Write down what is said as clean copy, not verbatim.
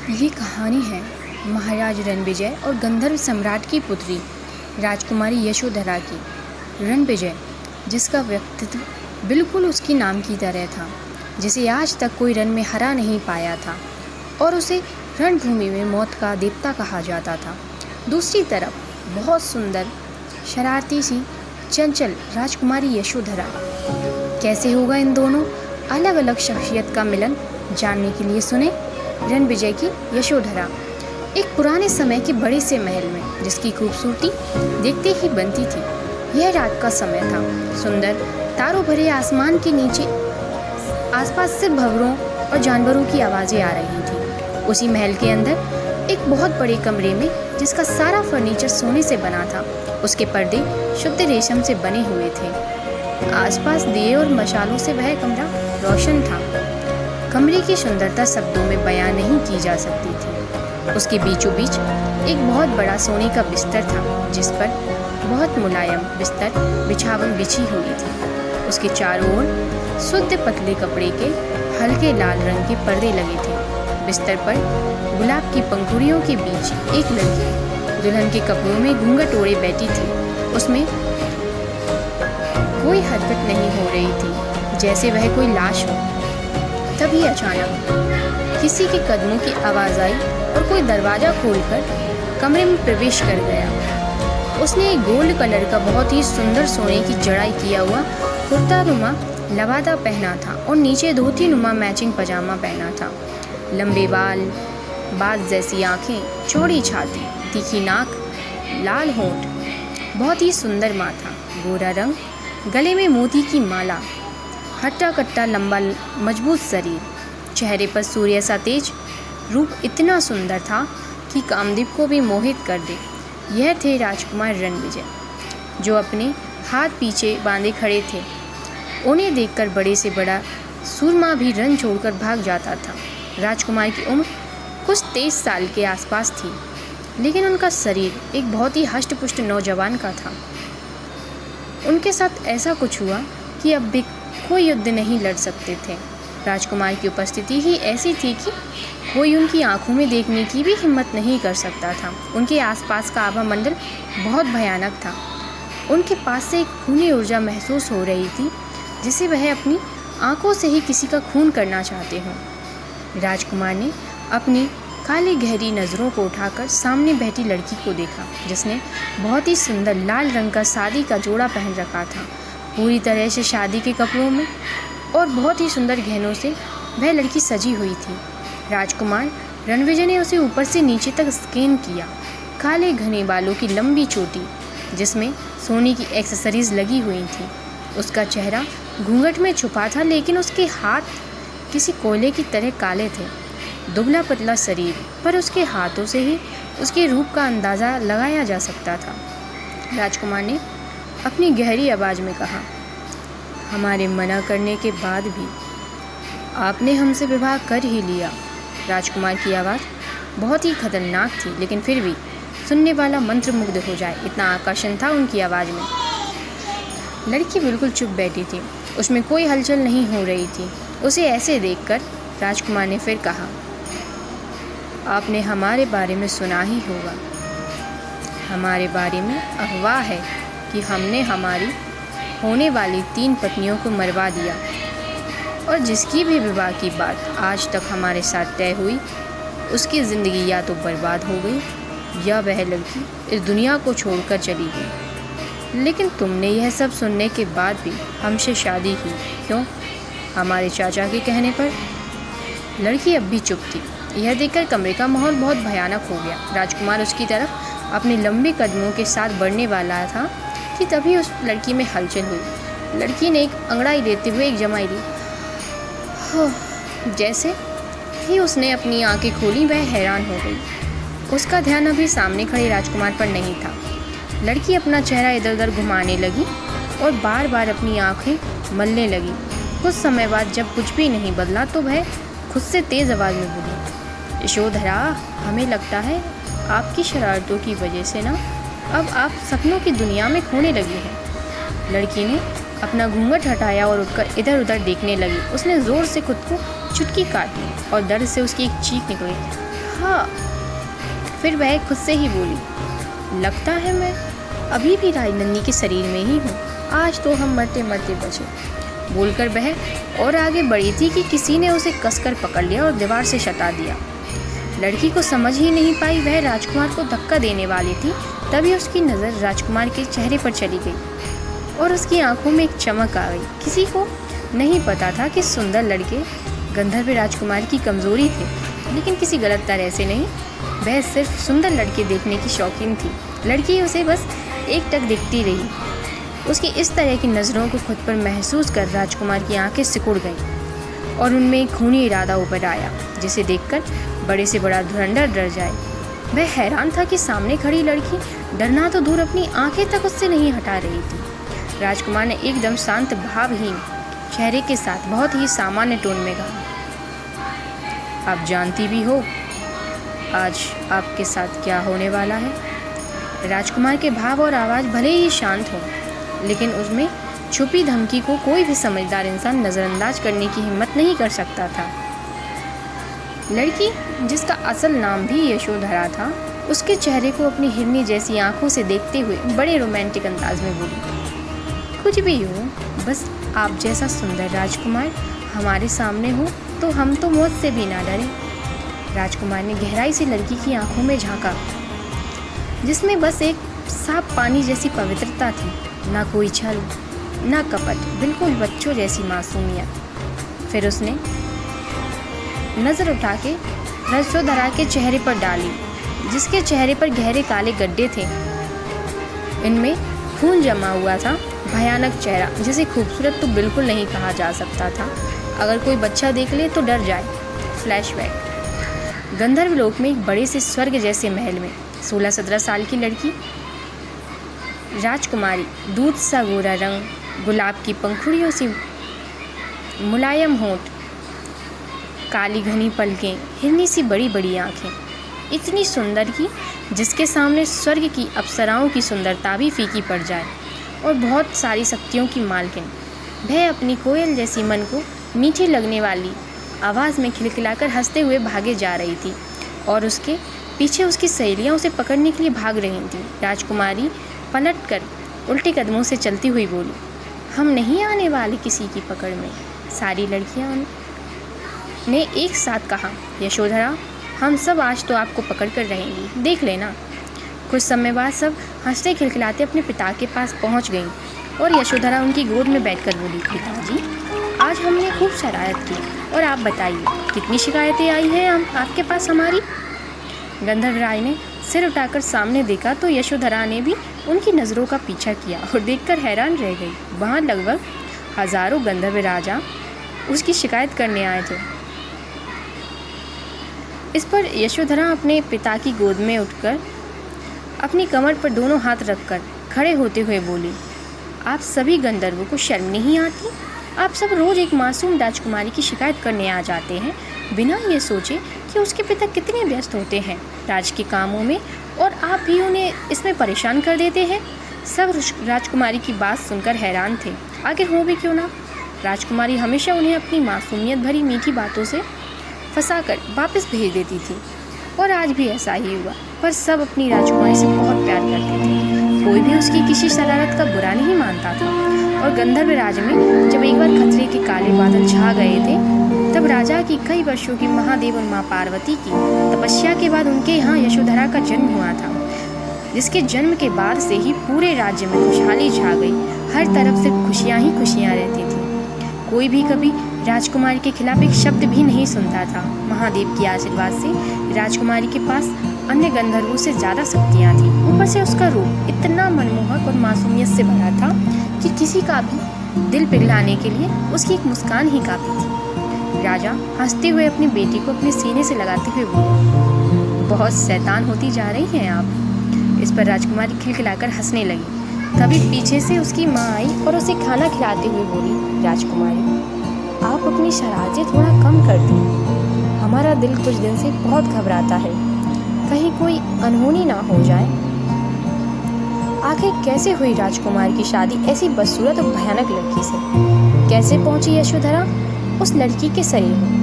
ये कहानी है महाराज रणविजय और गंधर्व सम्राट की पुत्री राजकुमारी यशोधरा की। रणविजय, जिसका व्यक्तित्व बिल्कुल उसकी नाम की तरह था, जिसे आज तक कोई रण में हरा नहीं पाया था और उसे रणभूमि में मौत का देवता कहा जाता था। दूसरी तरफ बहुत सुंदर, शरारती सी, चंचल राजकुमारी यशोधरा। कैसे होगा इन दोनों अलग अलग शख्सियत का मिलन? जानने के लिए सुने रणविजय की यशोधरा। एक पुराने समय के बड़े से महल में, जिसकी खूबसूरती देखते ही बनती थी। यह रात का समय था। सुंदर तारों भरे आसमान के नीचे आसपास सिर्फ भंवरों और जानवरों की आवाज़ें आ रही थी। उसी महल के अंदर एक बहुत बड़े कमरे में, जिसका सारा फर्नीचर सोने से बना था, उसके पर्दे शुद्ध रेशम से बने हुए थे। आसपास दिए और मशालों से वह कमरा रोशन था। कमरे की सुंदरता शब्दों में बयां नहीं की जा सकती थी। उसके बीचों बीच एक बहुत बड़ा सोने का बिस्तर था, जिस पर बहुत मुलायम बिस्तर बिछावन बिछी हुई थी। उसके चारों ओर शुद्ध पतले कपड़े के हल्के लाल रंग के पर्दे लगे थे। बिस्तर पर गुलाब की पंखुड़ियों के बीच एक लड़की दुल्हन के कपड़ों में घूंघट ओढ़े बैठी थी। उसमें कोई हरकत नहीं हो रही थी, जैसे वह कोई लाश हो। तभी अचानक किसी के कदमों की आवाज़ आई और कोई दरवाज़ा खोलकर कमरे में प्रवेश कर गया। उसने एक गोल्ड कलर का बहुत ही सुंदर सोने की जड़ाई किया हुआ कुर्ता-नुमा लबादा पहना था और नीचे धोती-नुमा मैचिंग पजामा पहना था। लंबे बाल, बाज जैसी आँखें, चौड़ी छाती, तीखी नाक, लाल होंठ, बहुत ही सुंदर माथा, गोरा रंग, गले में मोती की माला, हट्टा कट्टा लंबा मजबूत शरीर, चेहरे पर सूर्य सा तेज, रूप इतना सुंदर था कि कामदेव को भी मोहित कर दे। यह थे राजकुमार रणविजय, जो अपने हाथ पीछे बांधे खड़े थे। उन्हें देखकर बड़े से बड़ा सूरमा भी रण छोड़कर भाग जाता था। राजकुमार की उम्र कुछ 23 साल के आसपास थी, लेकिन उनका शरीर एक बहुत ही हष्ट-पुष्ट नौजवान का था। उनके साथ ऐसा कुछ हुआ कि अब भी कोई युद्ध नहीं लड़ सकते थे। राजकुमार की उपस्थिति ही ऐसी थी कि कोई उनकी आंखों में देखने की भी हिम्मत नहीं कर सकता था। उनके आसपास का आभा मंडल बहुत भयानक था। उनके पास से एक खूनी ऊर्जा महसूस हो रही थी, जिसे वह अपनी आंखों से ही किसी का खून करना चाहते हों। राजकुमार ने अपनी काली गहरी नज़रों को उठाकर सामने बैठी लड़की को देखा, जिसने बहुत ही सुंदर लाल रंग का शादी का जोड़ा पहन रखा था, पूरी तरह से शादी के कपड़ों में, और बहुत ही सुंदर गहनों से वह लड़की सजी हुई थी। राजकुमार रणविजय ने उसे ऊपर से नीचे तक स्कैन किया। काले घने बालों की लंबी चोटी, जिसमें सोने की एक्सेसरीज लगी हुई थी। उसका चेहरा घूंघट में छुपा था, लेकिन उसके हाथ किसी कोयले की तरह काले थे। दुबला पतला शरीर, पर उसके हाथों से ही उसके रूप का अंदाज़ा लगाया जा सकता था। राजकुमार ने अपनी गहरी आवाज़ में कहा, हमारे मना करने के बाद भी आपने हमसे विवाह कर ही लिया। राजकुमार की आवाज़ बहुत ही खतरनाक थी, लेकिन फिर भी सुनने वाला मंत्रमुग्ध हो जाए, इतना आकर्षण था उनकी आवाज़ में। लड़की बिल्कुल चुप बैठी थी, उसमें कोई हलचल नहीं हो रही थी। उसे ऐसे देखकर राजकुमार ने फिर कहा, आपने हमारे बारे में सुना ही होगा। हमारे बारे में अफवाह है कि हमने हमारी होने वाली 3 पत्नियों को मरवा दिया, और जिसकी भी विवाह की बात आज तक हमारे साथ तय हुई, उसकी ज़िंदगी या तो बर्बाद हो गई या वह लड़की इस दुनिया को छोड़कर चली गई। लेकिन तुमने यह सब सुनने के बाद भी हमसे शादी की, क्यों? हमारे चाचा के कहने पर। लड़की अब भी चुप थी। यह देखकर कमरे का माहौल बहुत भयानक हो गया। राजकुमार उसकी तरफ अपने लंबे कदमों के साथ बढ़ने वाला था कि तभी उस लड़की में हलचल हुई। लड़की ने एक अंगड़ाई लेते हुए एक जमाई ली। जैसे ही उसने अपनी आंखें खोली, वह हैरान हो गई। उसका ध्यान अभी सामने खड़े राजकुमार पर नहीं था। लड़की अपना चेहरा इधर उधर घुमाने लगी और बार बार अपनी आंखें मलने लगी। कुछ समय बाद जब कुछ भी नहीं बदला, तो वह खुद से तेज़ आवाज़ में बोली, यशोधरा, हमें लगता है आपकी शरारतों की वजह से ना अब आप सपनों की दुनिया में खोने लगी हैं। लड़की ने अपना घूंघट हटाया और उठकर इधर उधर देखने लगी। उसने ज़ोर से खुद को चुटकी काटी और दर्द से उसकी एक चीख निकली। कहा। फिर वह खुद से ही बोली, लगता है मैं अभी भी राजनंदी के शरीर में ही हूँ, आज तो हम मरते मरते बचे। बोलकर वह और आगे बढ़ी थी कि किसी ने उसे कसकर पकड़ लिया और दीवार से सटा दिया। लड़की को समझ ही नहीं पाई वह राजकुमार को धक्का देने वाली थी, तभी उसकी नज़र राजकुमार के चेहरे पर चली गई और उसकी आंखों में एक चमक आ गई। किसी को नहीं पता था कि सुंदर लड़के गंधर्व राजकुमार की कमज़ोरी थे, लेकिन किसी गलत तरह से नहीं, वह सिर्फ सुंदर लड़के देखने की शौकीन थी। लड़की उसे बस एकटक देखती रही। उसकी इस तरह की नज़रों को खुद पर महसूस कर राजकुमार की आंखें सिकुड़ गईं और उनमें एक खूनी इरादा उभर आया, जिसे देखकर बड़े से बड़ा धुरंधर डर जाए। वह हैरान था कि सामने खड़ी लड़की डरना तो दूर अपनी आंखें तक उससे नहीं हटा रही थी। राजकुमार ने एकदम शांत भावहीन चेहरे के साथ बहुत ही सामान्य टोन में कहा, आप जानती भी हो आज आपके साथ क्या होने वाला है। राजकुमार के भाव और आवाज़ भले ही शांत हो, लेकिन उसमें छुपी धमकी को कोई भी समझदार इंसान नज़रअंदाज करने की हिम्मत नहीं कर सकता था। लड़की, जिसका असल नाम भी यशोधरा था, उसके चेहरे को अपनी हिरनी जैसी आंखों से देखते हुए बड़े रोमांटिक अंदाज में बोली, कुछ भी हो, बस आप जैसा सुंदर राजकुमार हमारे सामने हो तो हम तो मौत से भी ना डरें। राजकुमार ने गहराई से लड़की की आंखों में झांका, जिसमें बस एक साफ पानी जैसी पवित्रता थी, ना कोई छल ना कपट, बिल्कुल बच्चों जैसी मासूमियत। फिर उसने नज़र उठा के यशोधरा के चेहरे पर डाली, जिसके चेहरे पर गहरे काले गड्ढे थे, इनमें खून जमा हुआ था। भयानक चेहरा, जिसे खूबसूरत तो बिल्कुल नहीं कहा जा सकता था, अगर कोई बच्चा देख ले तो डर जाए। फ्लैशबैक। गंधर्व लोक में एक बड़े से स्वर्ग जैसे महल में 16-17 साल की लड़की राजकुमारी, दूध सा गोरा रंग, गुलाब की पंखुड़ियों सी मुलायम होंठ, काली घनी पलकें, हिरनी सी बड़ी बड़ी आँखें, इतनी सुंदर कि जिसके सामने स्वर्ग की अप्सराओं की सुंदरता भी फीकी पड़ जाए, और बहुत सारी शक्तियों की मालकिन। वह अपनी कोयल जैसी मन को मीठी लगने वाली आवाज़ में खिलखिलाकर हंसते हुए भागे जा रही थी, और उसके पीछे उसकी सहेलियाँ उसे पकड़ने के लिए भाग रही थीं। राजकुमारी पलटकर उल्टे कदमों से चलती हुई बोली, हम नहीं आने वाले किसी की पकड़ में। सारी लड़कियाँ ने एक साथ कहा, यशोधरा, हम सब आज तो आपको पकड़ कर रहेंगी, देख लेना। कुछ समय बाद सब हंसते खिलखिलाते अपने पिता के पास पहुंच गईं और यशोधरा उनकी गोद में बैठकर बोली, पिताजी, आज हमने खूब शरारत की, और आप बताइए कितनी शिकायतें आई हैं आपके पास हमारी। गंधर्व राय ने सिर उठाकर सामने देखा तो यशोधरा ने भी उनकी नज़रों का पीछा किया और देखकर हैरान रह गई। वहाँ लगभग हज़ारों गंधर्व राजा उसकी शिकायत करने आए थे। इस पर यशोधरा अपने पिता की गोद में उठकर अपनी कमर पर दोनों हाथ रखकर खड़े होते हुए बोली, आप सभी गंधर्वों को शर्म नहीं आती? आप सब रोज़ एक मासूम राजकुमारी की शिकायत करने आ जाते हैं, बिना ये सोचे कि उसके पिता कितने व्यस्त होते हैं राज के कामों में, और आप भी उन्हें इसमें परेशान कर देते हैं। सब राजकुमारी की बात सुनकर हैरान थे। आखिर हो भी क्यों ना, राजकुमारी हमेशा उन्हें अपनी मासूमियत भरी मीठी बातों से फंसाकर वापस भेज देती थी, और आज भी ऐसा ही हुआ। पर सब अपनी राजकुमारी से बहुत प्यार करते थे, कोई भी उसकी किसी शरारत का बुरा नहीं मानता था। और गंधर्व राज में जब एक बार खतरे के काले बादल छा गए थे, तब राजा की कई वर्षों की महादेव और माँ पार्वती की तपस्या के बाद उनके यहाँ यशोधरा का जन्म हुआ था, जिसके जन्म के बाद से ही पूरे राज्य में खुशहाली छा गई। हर तरफ से खुशियाँ ही खुशियाँ रहती थी, कोई भी कभी राजकुमारी के खिलाफ एक शब्द भी नहीं सुनता था। महादेव के आशीर्वाद से राजकुमारी के पास अन्य गंधर्वों से ज़्यादा शक्तियाँ थीं। ऊपर से उसका रूप इतना मनमोहक और मासूमियत से भरा था कि किसी का भी दिल पिघलाने के लिए उसकी एक मुस्कान ही काफ़ी थी। राजा हंसते हुए अपनी बेटी को अपने सीने से लगाते हुए बोले, बहुत शैतान होती जा रही हैं आप। इस पर राजकुमारी खिलखिलाकर हंसने लगी। तभी पीछे से उसकी माँ आई और उसे खाना खिलाते हुए बोली, राजकुमारी, आप अपनी शरारतें थोड़ा कम कर दें, हमारा दिल कुछ दिन से बहुत घबराता है, कहीं कोई अनहोनी ना हो जाए। आखिर कैसे हुई राजकुमार की शादी ऐसी बदसूरत और भयानक लड़की से? कैसे पहुंची यशोधरा उस लड़की के शरीर में?